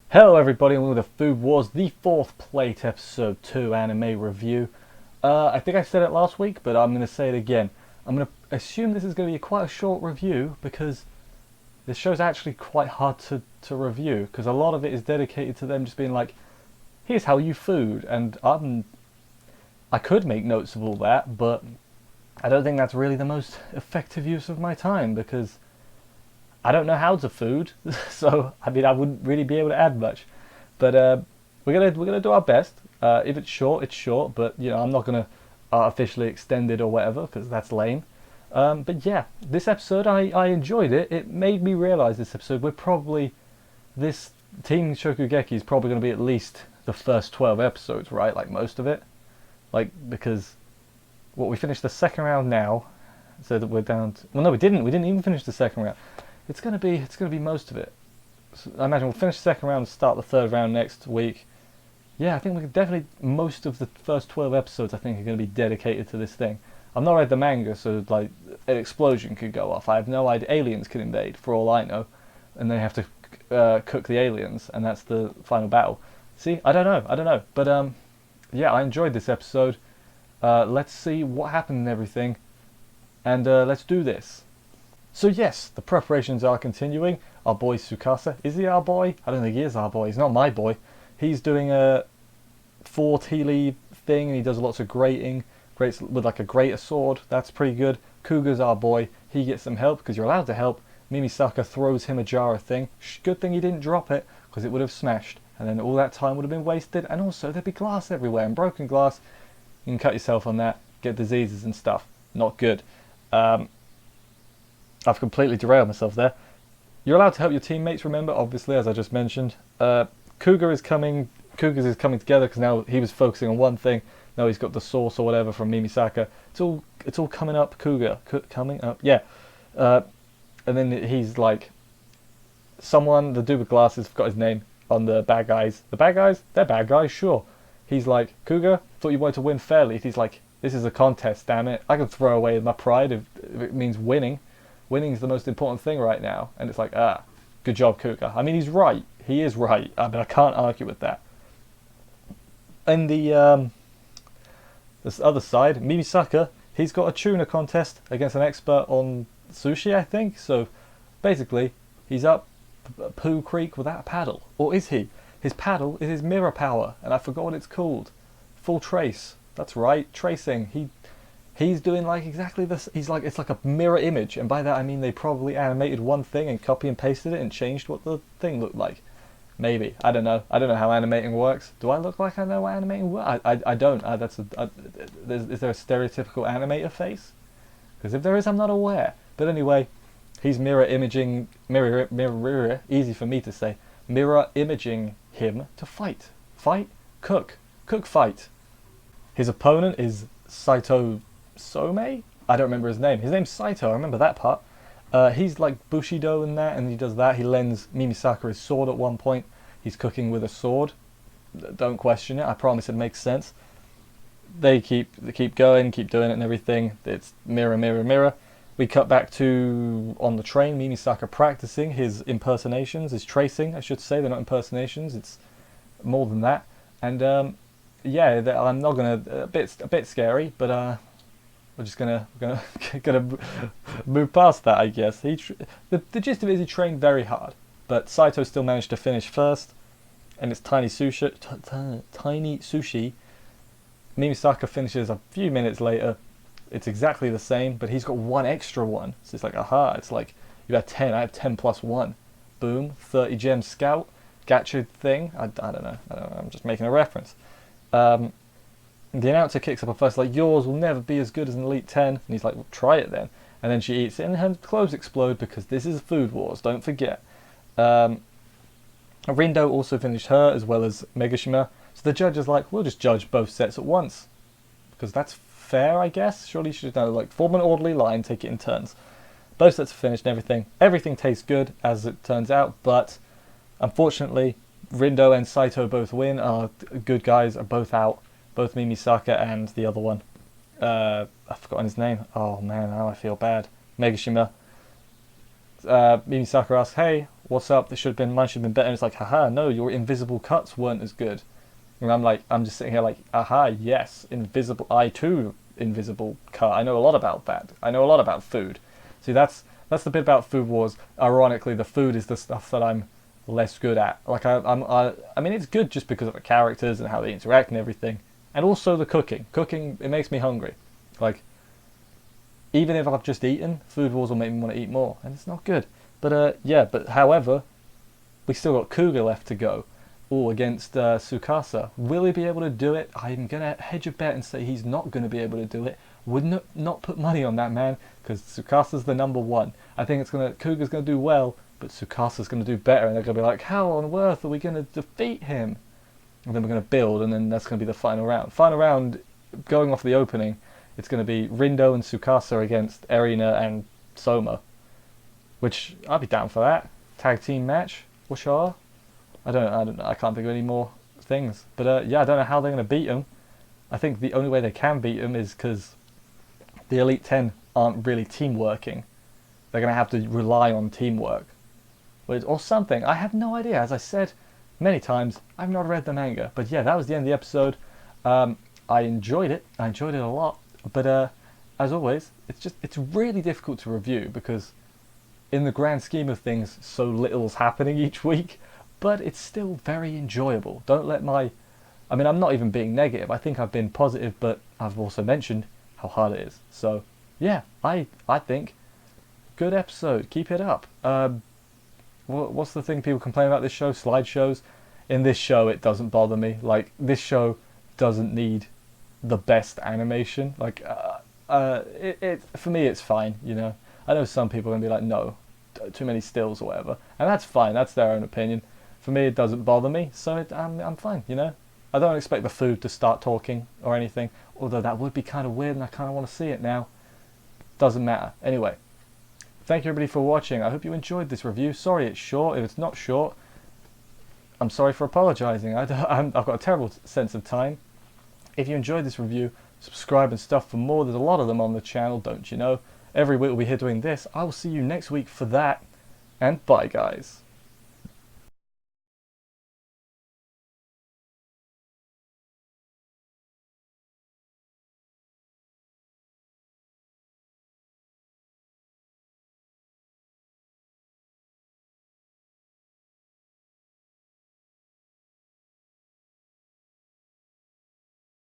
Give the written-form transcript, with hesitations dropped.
Hello everybody, and welcome to Food Wars, the 4th plate episode 2 anime review. I think I said it last week, but I'm going to say it again. I'm going to assume this is going to be quite a short review because this show's actually quite hard to review because a lot of it is dedicated to them just being like, here's how you food, and I could make notes of all that, but I don't think that's really the most effective use of my time because I don't know how to food, so I mean I wouldn't really be able to add much. But we're gonna do our best. If it's short, it's short. But I'm not gonna artificially extend it or whatever because that's lame. But yeah, this episode I enjoyed it. It made me realize this episode this Team Shokugeki is probably gonna be at least the first 12 episodes, right? Like most of it, because we finished the second round now, so that we're down. Well, no, we didn't. We didn't even finish the second round. It's gonna be most of it. So I imagine we'll finish the second round and start the third round next week. Yeah, I think we could definitely most of the first 12 episodes I think are going to be dedicated to this thing. I've not read the manga, so like an explosion could go off. I have no idea. Aliens could invade, for all I know, and they have to cook the aliens, and that's the final battle. See, I don't know, but yeah, I enjoyed this episode. Let's see what happened and everything, and let's do this. So yes, the preparations are continuing. Our boy Tsukasa, is he our boy? I don't think he is our boy. He's not my boy. He's doing a 4 tea leaf thing, and he does lots of grates with like a grater sword. That's pretty good. Kuga's our boy. He gets some help because you're allowed to help. Mimisaka throws him a jar of thing. Good thing he didn't drop it because it would have smashed, and then all that time would have been wasted. And also there'd be glass everywhere, and broken glass. You can cut yourself on that, get diseases and stuff. Not good. I've completely derailed myself there. You're allowed to help your teammates, remember, obviously, as I just mentioned. Kuga's is coming together because now he was focusing on one thing. Now he's got the source or whatever from Mimisaka. It's all coming up. Coming up, yeah. And then he's like, the dude with glasses, forgot his name, on the bad guys. The bad guys? They're bad guys, sure. He's like, Kuga, thought you wanted to win fairly. He's like, this is a contest, damn it. I can throw away my pride if it means winning. Winning is the most important thing right now. And it's like, good job, Kuga. I mean, he's right. He is right. I mean, I can't argue with that. And this other side, Mimisaka, he's got a tuna contest against an expert on sushi, I think. So basically, he's up Pooh Creek without a paddle. Or is he? His paddle is his mirror power, and I forgot what it's called. Full trace. That's right, tracing. He's doing like exactly this. It's like a mirror image, and by that I mean they probably animated one thing and copy and pasted it and changed what the thing looked like. Maybe, I don't know. I don't know how animating works. Do I look like I know how animating works? I don't. Is there a stereotypical animator face? Because if there is, I'm not aware. But anyway, he's mirror imaging, easy for me to say. Mirror imaging him to fight, cook, fight. His opponent is Saito Some? I don't remember his name. His name's Saito, I remember that part. He's like Bushido and that, and he does that. He lends Mimisaka his sword at one point. He's cooking with a sword. Don't question it, I promise it makes sense. They keep going, keep doing it and everything. It's mirror. We cut back to on the train, Mimisaka practicing his impersonations, his tracing, I should say. They're not impersonations, it's more than that. And yeah, I'm not gonna a bit scary, but we're just gonna move past that, I guess. The gist of it is he trained very hard, but Saito still managed to finish first, and it's tiny sushi. Mimisaka finishes a few minutes later. It's exactly the same, but he's got one extra one. So it's like, aha, it's like you had 10, I have 10 plus 1. Boom, 30 gem scout, gacha thing. I don't know, I'm just making a reference. The announcer kicks up a fuss like, yours will never be as good as an Elite 10. And he's like, well, try it then. And then she eats it and her clothes explode because this is Food Wars, don't forget. Rindo also finished her as well as Megashima. So the judge is like, we'll just judge both sets at once. Because that's fair, I guess. Surely you should know, like, form an orderly line, take it in turns. Both sets are finished and everything. Everything tastes good, as it turns out, but unfortunately, Rindo and Saito both win. Our good guys are both out. Both Mimisaka and the other one. I've forgotten his name. Oh man, now I feel bad. Megashima. Mimisaka asks, hey, what's up? Mine should have been better. And it's like, haha, no, your invisible cuts weren't as good. And I'm just sitting here like, aha, yes, I too, invisible cut. I know a lot about that. I know a lot about food. See, that's the bit about Food Wars. Ironically, the food is the stuff that I'm less good at. Like, I mean, it's good just because of the characters and how they interact and everything. And also the cooking. Cooking, it makes me hungry. Like, even if I've just eaten, Food Wars will make me want to eat more. And it's not good. But, yeah, but however, we still got Cougar left to go. Oh, against Tsukasa. Will he be able to do it? I'm going to hedge a bet and say he's not going to be able to do it. Would not put money on that, man, because Tsukasa's the number one. I think Cougar's going to do well, but Tsukasa's going to do better, and they're going to be like, how on earth are we going to defeat him? And then we're going to build, and then that's going to be the final round. Final round, going off the opening, it's going to be Rindo and Tsukasa against Erina and Soma, which I'd be down for that. Tag team match, Washar. I don't know. I can't think of any more things. But yeah, I don't know how they're going to beat him. I think the only way they can beat him is because the Elite 10 aren't really teamworking. They're going to have to rely on teamwork. Or something. I have no idea. As I said many times, I've not read the manga. But yeah, that was the end of the episode. I enjoyed it. I enjoyed it a lot. But as always, it's really difficult to review because in the grand scheme of things, so little's happening each week. But it's still very enjoyable. Don't let I mean, I'm not even being negative. I think I've been positive, but I've also mentioned how hard it is. So, yeah, I think good episode. Keep it up. What's the thing people complain about this show? Slideshows. In this show, it doesn't bother me. Like, this show doesn't need the best animation. Like, for me, it's fine, you know. I know some people are going to be like, no, too many stills or whatever. And that's fine. That's their own opinion. For me, it doesn't bother me. So I'm fine, you know. I don't expect the food to start talking or anything, although that would be kind of weird and I kind of want to see it now. Doesn't matter. Anyway, thank you everybody for watching. I hope you enjoyed this review. Sorry it's short. If it's not short, I'm sorry for apologising. I've got a terrible sense of time. If you enjoyed this review, subscribe and stuff for more. There's a lot of them on the channel, don't you know? Every week we'll be here doing this. I will see you next week for that. And bye, guys.